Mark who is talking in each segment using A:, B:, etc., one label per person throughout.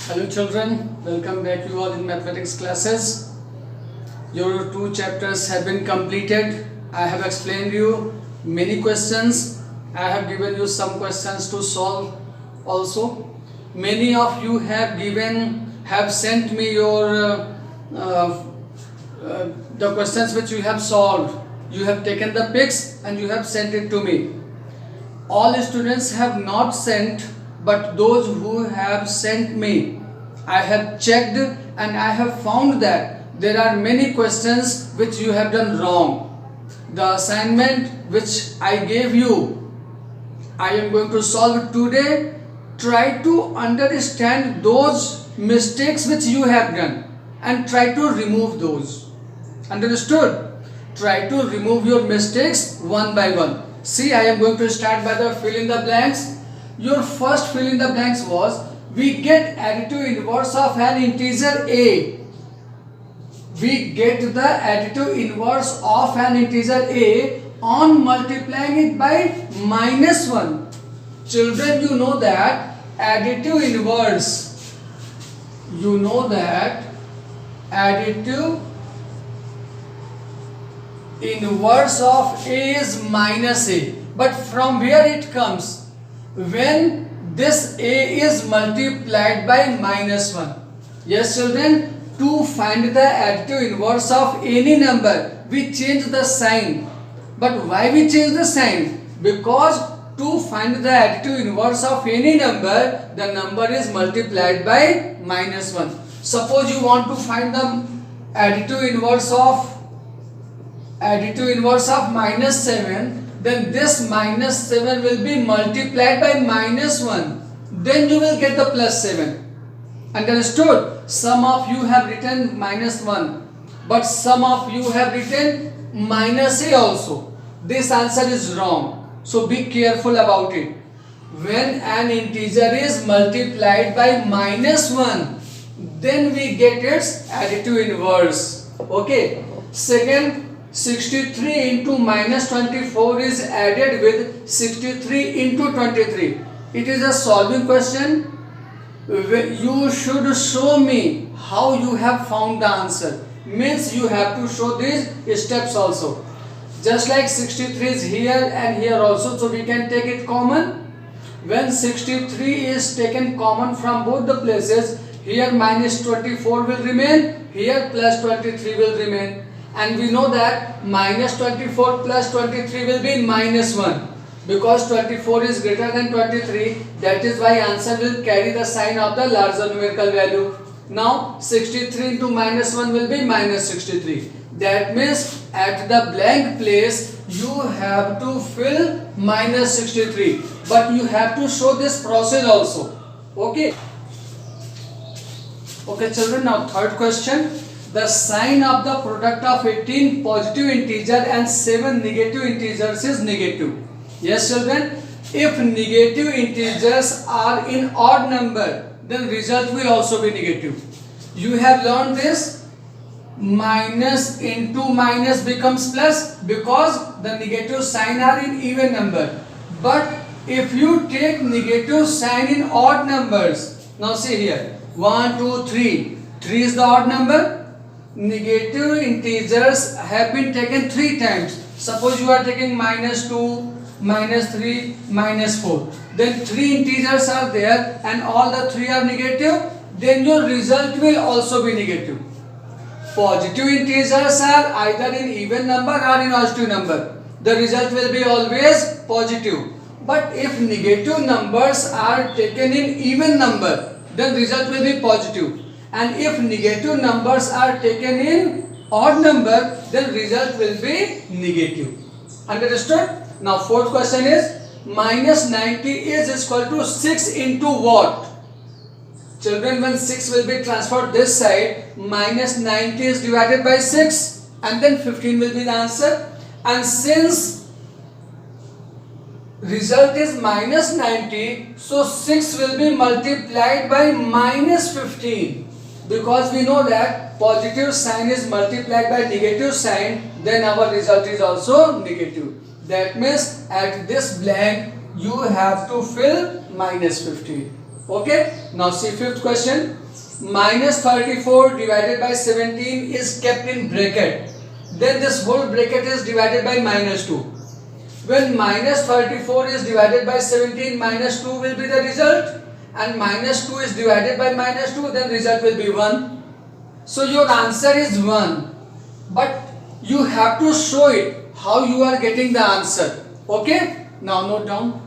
A: Hello children, welcome back you all in mathematics classes. Your two chapters have been completed. I have explained you many questions. I have given you some questions to solve also. Many of you have sent me your the questions which you have solved. You have taken the pics and you have sent it to me. All students have not sent, but those who have sent me, I have checked and I have found that there are many questions which you have done wrong. The assignment which I gave you, I am going to solve it today. Try to understand those mistakes which you have done and try to remove those. Understood? Try to remove your mistakes one by one. See, I am going to start by the fill in the blanks. Your first fill in the blanks was, we get additive inverse of an integer a. We get the additive inverse of an integer a on multiplying it by -1. Children, you know that additive inverse. You know that additive inverse of a is -a. But from where it comes? When this a is multiplied by -1. Yes children, to find the additive inverse of any number, we change the sign. But why we change the sign? Because to find the additive inverse of any number, the number is multiplied by -1. Suppose you want to find the additive inverse of -7, then this -7 will be multiplied by -1. Then you will get the +7. Understood? Some of you have written -1, but some of you have written -a also. This answer is wrong. So be careful about it. When an integer is multiplied by -1, then we get its additive inverse. Okay. Second, 63 into -24 is added with 63 into 23. It is a solving question. You should show me how you have found the answer. Means you have to show these steps also. Just like 63 is here and here also, so we can take it common. When 63 is taken common from both the places, here -24 will remain, here +23 will remain. And we know that -24 plus 23 will be -1. Because 24 is greater than 23, that is why answer will carry the sign of the larger numerical value. Now 63 into -1 will be -63. That means at the blank place you have to fill -63. But you have to show this process also. Okay. Okay children, now third question. The sign of the product of 18 positive integer and 7 negative integers is negative. Yes children, if negative integers are in odd number, then result will also be negative. You have learned this. Minus into minus becomes plus because the negative sign are in even number. But if you take negative sign in odd numbers, now see here, 1, 2, 3. 3 is the odd number. Negative integers have been taken 3 times. Suppose you are taking -2, -3, -4. Then 3 integers are there and all the 3 are negative. Then your result will also be negative. Positive integers are either in even number or in positive number. The result will be always positive. But if negative numbers are taken in even number, then result will be positive. And if negative numbers are taken in odd number, then result will be negative. Understood? Now fourth question is, -90 is equal to 6 into what? Children, when 6 will be transferred this side, -90 is divided by 6 and then 15 will be the answer. And since result is -90, so 6 will be multiplied by -15. Because we know that positive sign is multiplied by negative sign, then our result is also negative. That means at this blank you have to fill -15. Okay, now see fifth question. Minus 34 divided by 17 is kept in bracket. Then this whole bracket is divided by minus 2. When minus 34 is divided by 17, minus 2 will be the result. And minus 2 is divided by minus 2, then result will be 1. So your answer is 1. But you have to show it how you are getting the answer. Okay, now note down.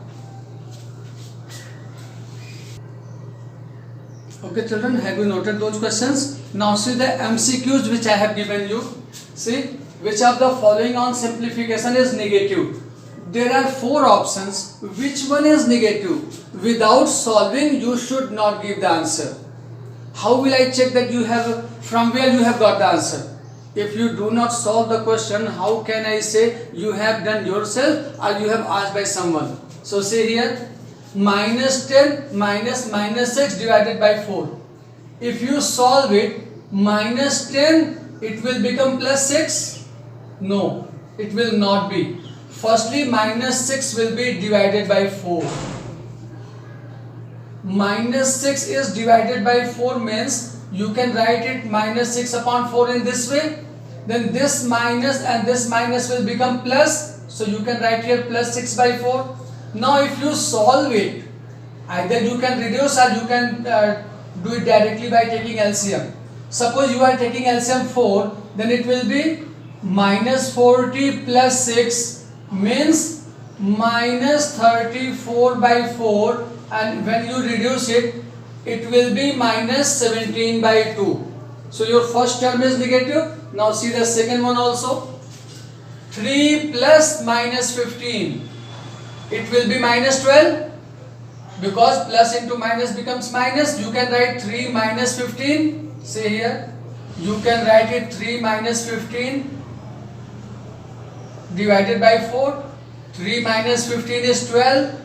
A: Okay children, have you noted those questions? Now see the MCQs which I have given you. See, which of the following on simplification is negative? There are 4 options. Which one is negative? Without solving, you should not give the answer. How will I check that you have, from where you have got the answer? If you do not solve the question, how can I say you have done yourself or you have asked by someone? So say here, minus 10 minus 6 divided by 4. If you solve it, minus 10, it will become plus 6? No, it will not be. Firstly, minus 6 will be divided by 4. Minus 6 is divided by 4 means you can write it minus 6 upon 4 in this way. Then this minus and this minus will become plus. So you can write here plus 6 by 4. Now if you solve it, either you can reduce or you can do it directly by taking LCM. Suppose you are taking LCM 4, then it will be minus 40 plus 6 means minus 34 by 4, and when you reduce it, it will be minus 17 by 2. So your first term is negative. Now see the second one also. 3 plus minus 15. It will be minus 12. Because plus into minus becomes minus, you can write 3 minus 15. Say here, you can write it 3 minus 15 divided by 4. 3 minus 15 is 12.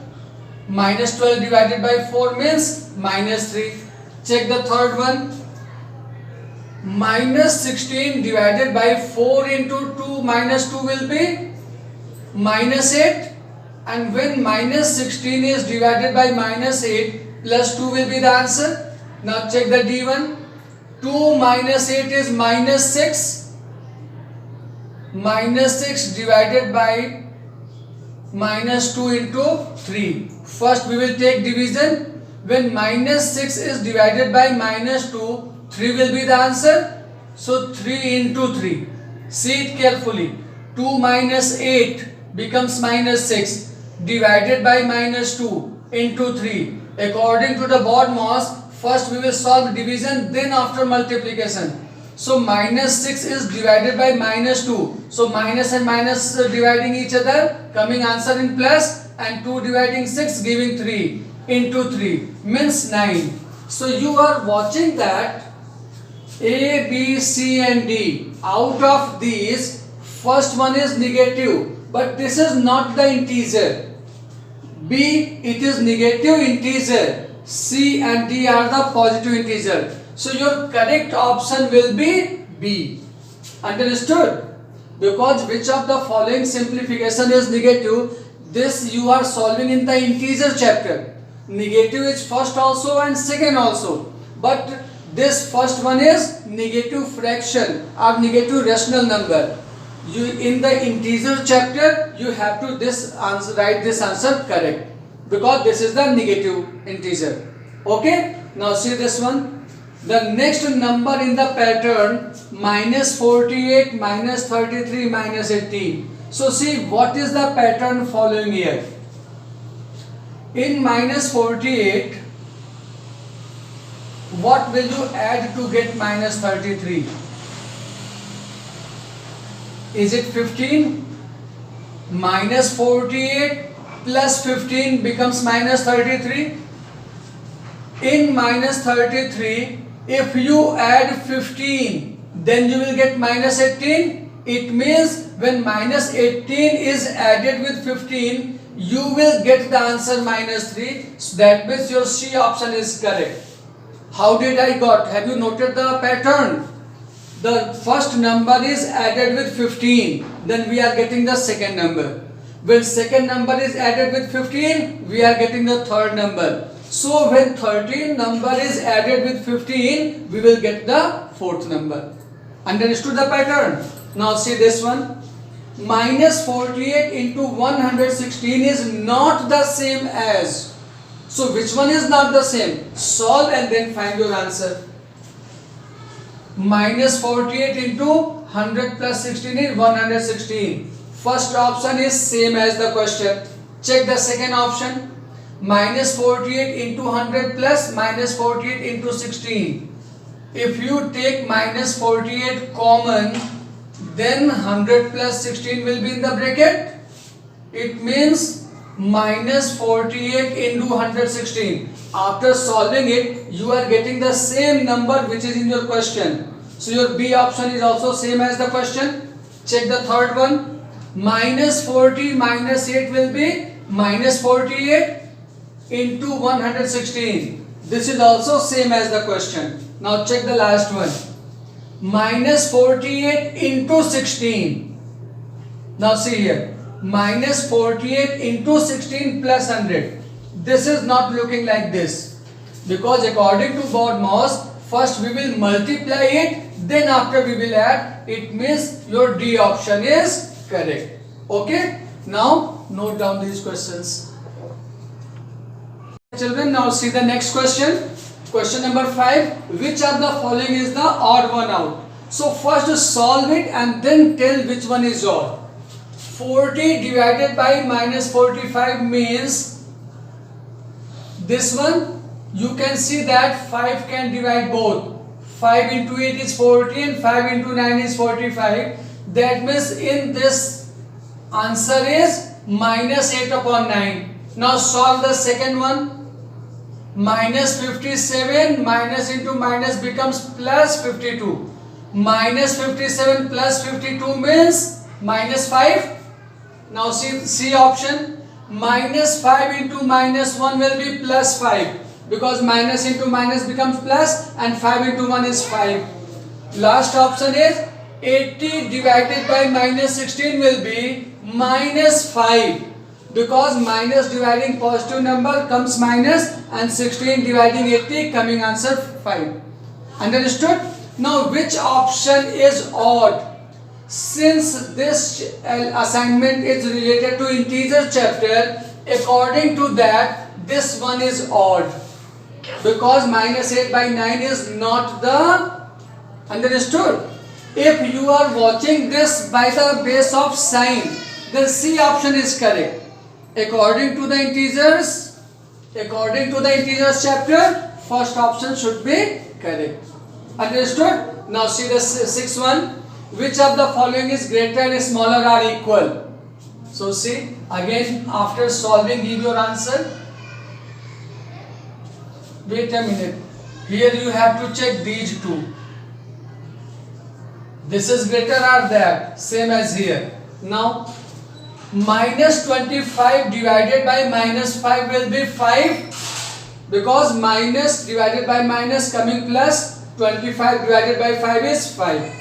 A: Minus 12 divided by 4 means minus 3. Check the third one. Minus 16 divided by 4 into 2 minus 2 will be minus 8. And when minus 16 is divided by minus 8, plus 2 will be the answer. Now check the D1. 2 minus 8 is minus 6. Minus 6 divided by minus 2 into 3. First we will take division. When minus 6 is divided by minus 2, 3 will be the answer. So 3 into 3. See it carefully. 2 minus 8 becomes minus 6 divided by minus 2 into 3. According to the BODMAS, first we will solve division, then after multiplication. So minus 6 is divided by minus 2. So minus and minus dividing each other, coming answer in plus, and 2 dividing 6 giving 3 into 3 means 9. So you are watching that A, B, C and D. Out of these, first one is negative, but this is not the integer. B, it is negative integer. C and D are the positive integer. So your correct option will be B. Understood? Because which of the following simplification is negative? This you are solving in the integer chapter. Negative is first also and second also. But this first one is negative fraction or negative rational number. You in the integer chapter you have to write this answer correct, because this is the negative integer. Okay, now see this one. The next number in the pattern, minus 48, minus 33, minus 18. So see what is the pattern following here. In minus 48, what will you add to get minus 33? Is it 15? Minus 48 plus 15 becomes minus 33. In minus 33, if you add 15, then you will get minus 18. It means when minus 18 is added with 15, you will get the answer minus 3. So that means your C option is correct. How did I got? Have you noted the pattern? The first number is added with 15, then we are getting the second number. When second number is added with 15, we are getting the third number. So when 13 number is added with 15, we will get the fourth number. Understood the pattern? Now see this one. Minus 48 into 116 is not the same as. So which one is not the same? Solve and then find your answer. Minus 48 into 100 plus 16 is 116. First option is same as the question. Check the second option. Minus 48 into 100 plus minus 48 into 16. If you take minus 48 common, then 100 plus 16 will be in the bracket. It means minus 48 into 116. After solving it, you are getting the same number which is in your question. So your B option is also same as the question. Check the third one. Minus 40 minus 8 will be minus 48 into 116. This is also same as the question. Now check the last one. Minus 48 into 16. Now see here. Minus 48 into 16 plus 100. This is not looking like this. Because according to BODMAS, first we will multiply it, then after we will add. It means your D option is correct. Okay? Now note down these questions. Children, now see the next question. Question number 5. Which of the following is the odd one out? So first solve it and then tell which one is odd. 40 divided by minus 45 means this one. You can see that 5 can divide both. 5 into 8 is 40 and 5 into 9 is 45. That means in this answer is minus 8 upon 9. Now solve the second one. Minus 57 minus into minus becomes plus 52. Minus 57 plus 52 means minus 5. Now see C option. Minus 5 into minus 1 will be plus 5. Because minus into minus becomes plus and 5 into 1 is 5. Last option is 80 divided by minus 16 will be minus 5. Because minus dividing positive number comes minus and 16 dividing 80 coming answer 5. Understood? Now which option is odd? Since this assignment is related to integer chapter, according to that this one is odd. Because minus 8 by 9 is not the. Understood? If you are watching this by the base of sign, then C option is correct. According to the integers chapter, first option should be correct. Understood? Now see the sixth one. Which of the following is greater and smaller are equal? So see, again after solving give your answer. Wait a minute. Here you have to check these two. This is greater or that? Same as here. Now minus 25 divided by minus 5 will be 5. Because minus divided by minus coming plus, 25 divided by 5 is 5.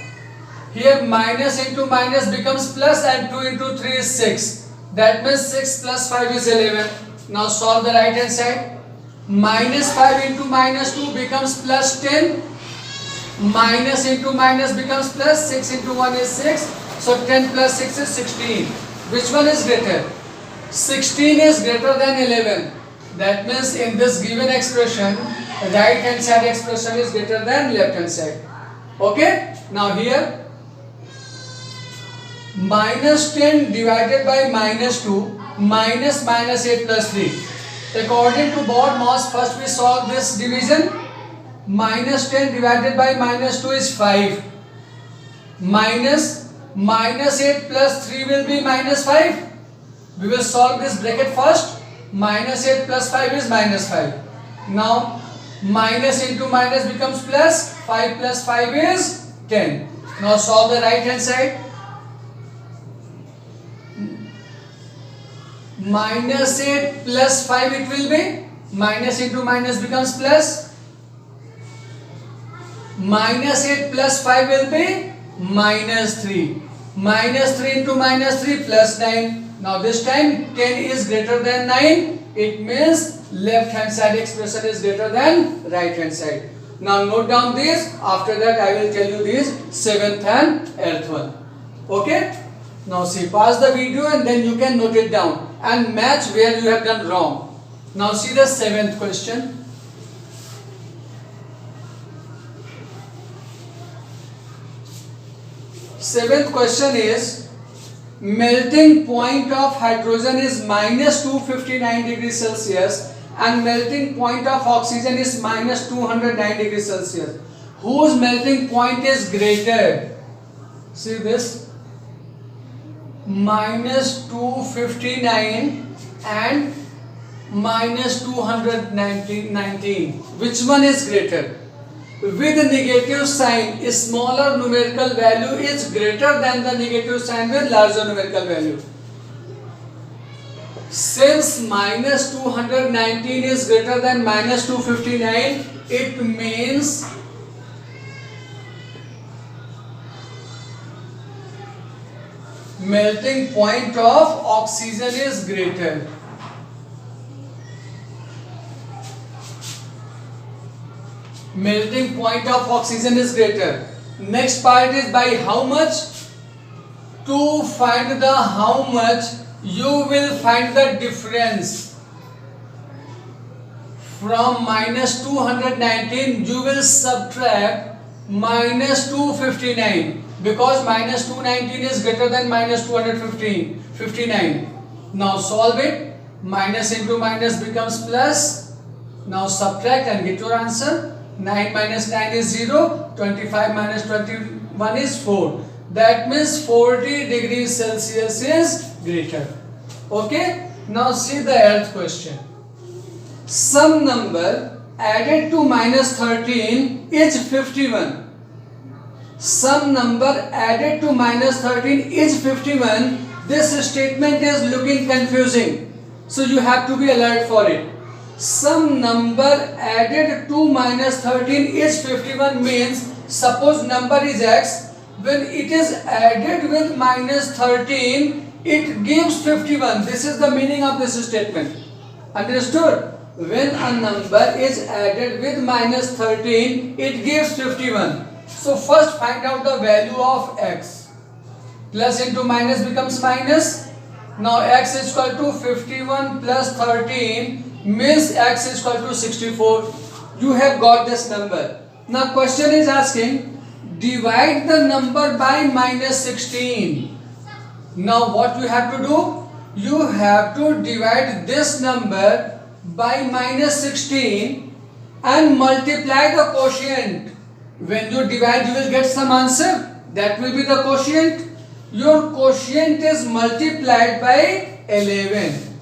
A: Here minus into minus becomes plus and 2 into 3 is 6. That means 6 plus 5 is 11. Now solve the right hand side. Minus 5 into minus 2 becomes plus 10. Minus into minus becomes plus. 6 into 1 is 6. So 10 plus 6 is 16. Which one is greater? 16 is greater than 11. That means in this given expression, right hand side expression is greater than left hand side. Okay? Now here, minus 10 divided by minus 2 minus minus 8 plus 3. According to BODMAS, first we solve this division. Minus 10 divided by minus 2 is 5. Minus 8 plus 3 will be minus 5. We will solve this bracket first. Minus 8 plus 5 is minus 5. Now minus into minus becomes plus. 5 plus 5 is 10. Now solve the right hand side. Minus 8 plus 5 it will be. Minus into minus becomes plus. Minus 8 plus 5 will be minus 3. Minus 3 into minus 3 plus 9. Now this time 10 is greater than 9. It means left hand side expression is greater than right hand side. Now note down this. After that I will tell you this 7th and 8th one. Okay? Now see, pause the video and then you can note it down and match where you have done wrong. Now see the 7th question. Seventh question is, melting point of hydrogen is minus 259 degrees Celsius and melting point of oxygen is minus 209 degrees Celsius. Whose melting point is greater? See this, minus 259 and minus 219. Which one is greater? With negative sign, a smaller numerical value is greater than the negative sign with larger numerical value. Since minus 219 is greater than minus 259, it means melting point of oxygen is greater. Melting point of oxygen is greater. Next part is by how much? To find the how much, you will find the difference. From minus 219, you will subtract minus 259 because minus 219 is greater than minus 259. Now solve it. Minus into minus becomes plus. Now subtract and get your answer. 9 minus 9 is 0, 25 minus 21 is 4. That means 40 degrees Celsius is greater. Okay? Now see the 8th question. Some number added to minus 13 is 51. Some number added to minus 13 is 51. This statement is looking confusing. So you have to be alert for it. Some number added to minus 13 is 51 means, suppose number is x, when it is added with minus 13, it gives 51. This is the meaning of this statement. Understood? When a number is added with minus 13, it gives 51. So first find out the value of x. Plus into minus becomes minus. Now x is equal to 51 plus 13 means x is equal to 64. You have got this number. Now question is asking, divide the number by minus 16. Now what you have to do? You have to divide this number by minus 16 and multiply the quotient. When you divide, you will get some answer. That will be the quotient. Your quotient is multiplied by 11.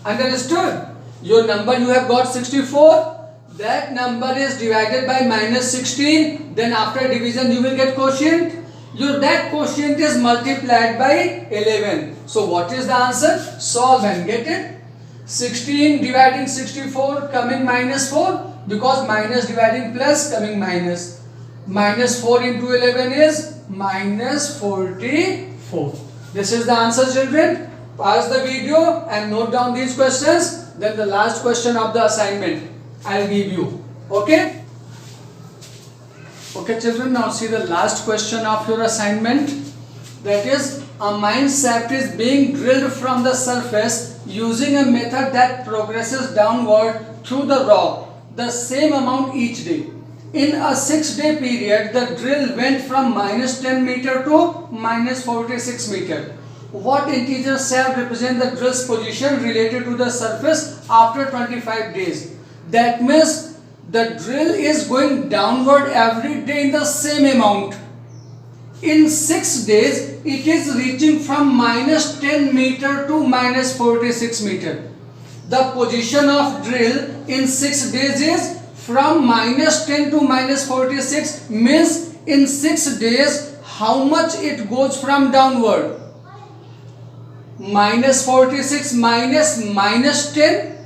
A: Understood? Your number you have got 64. That number is divided by minus 16. Then after division you will get quotient. That quotient is multiplied by 11. So what is the answer? Solve and get it. 16 dividing 64 coming minus 4 because minus dividing plus coming minus. Minus 4 into 11 is minus 44. This is the answer, children. Pause the video and note down these questions. Then the last question of the assignment I'll give you. Okay? Okay, children, now see the last question of your assignment. That is, a mine shaft is being drilled from the surface using a method that progresses downward through the rock the same amount each day. In a 6-day period, the drill went from minus 10 meter to minus 46 meter. What integer shall represent the drill's position related to the surface after 25 days? That means the drill is going downward every day in the same amount. In 6 days, it is reaching from minus 10 meter to minus 46 meter. The position of drill in 6 days is from minus 10 to minus 46 means in 6 days how much it goes from downward? Minus 46 minus minus 10,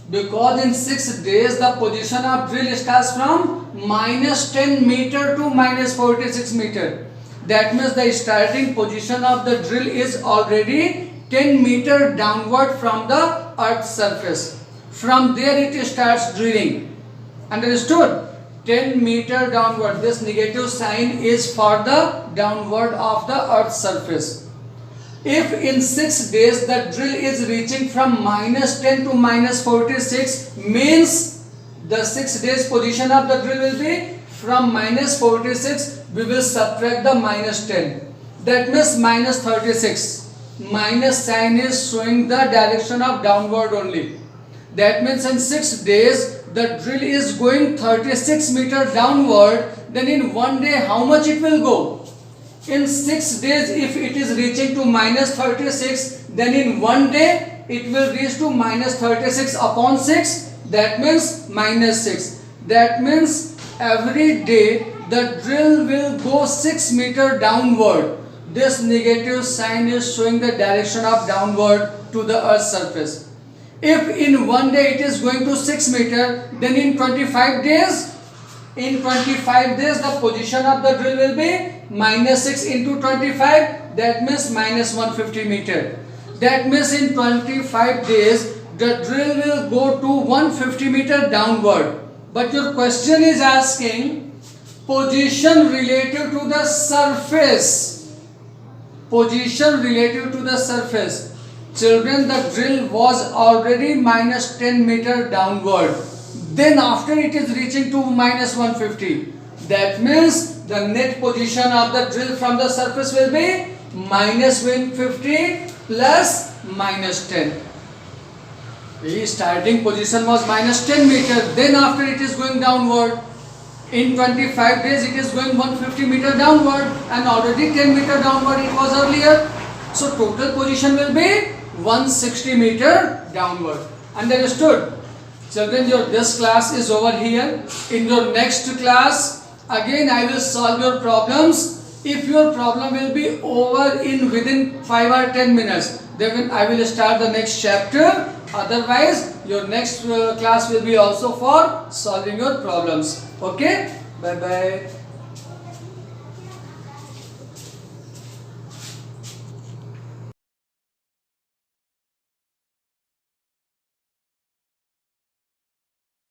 A: because in 6 days the position of drill starts from minus 10 meter to minus 46 meter. That means the starting position of the drill is already 10 meter downward from the earth's surface. From there it starts drilling. Understood? 10 meter downward. This negative sign is for the downward of the earth's surface. If in 6 days the drill is reaching from -10 to -46, means the 6 days position of the drill will be from -46, we will subtract the -10. That means -36. Minus sign is showing the direction of downward only. That means in 6 days the drill is going 36 meter downward. Then in 1 day how much it will go? In 6 days if it is reaching to -36, then in 1 day it will reach to -36 upon 6. That means -6. That means every day the drill will go 6 meter downward. This negative sign is showing the direction of downward to the earth's surface. If in 1 day it is going to 6 meter, then in 25 days, the position of the drill will be -6 into 25, that means -150 meter. That means in 25 days the drill will go to 150 meter downward. But your question is asking position relative to the surface. Position relative to the surface. Children, the drill was already -10 meter downward. Then after it is reaching to -150. That means the net position of the drill from the surface will be -150 plus -10. The starting position was -10 meter. Then after it is going downward. In 25 days it is going 150 meter downward, and already 10 meter downward it was earlier. So total position will be 160 meter downward. Understood? Children, this class is over here. In your next class, again I will solve your problems. If your problem will be over in within 5 or 10 minutes, then I will start the next chapter. Otherwise, your next class will be also for solving your problems. Okay? Bye bye.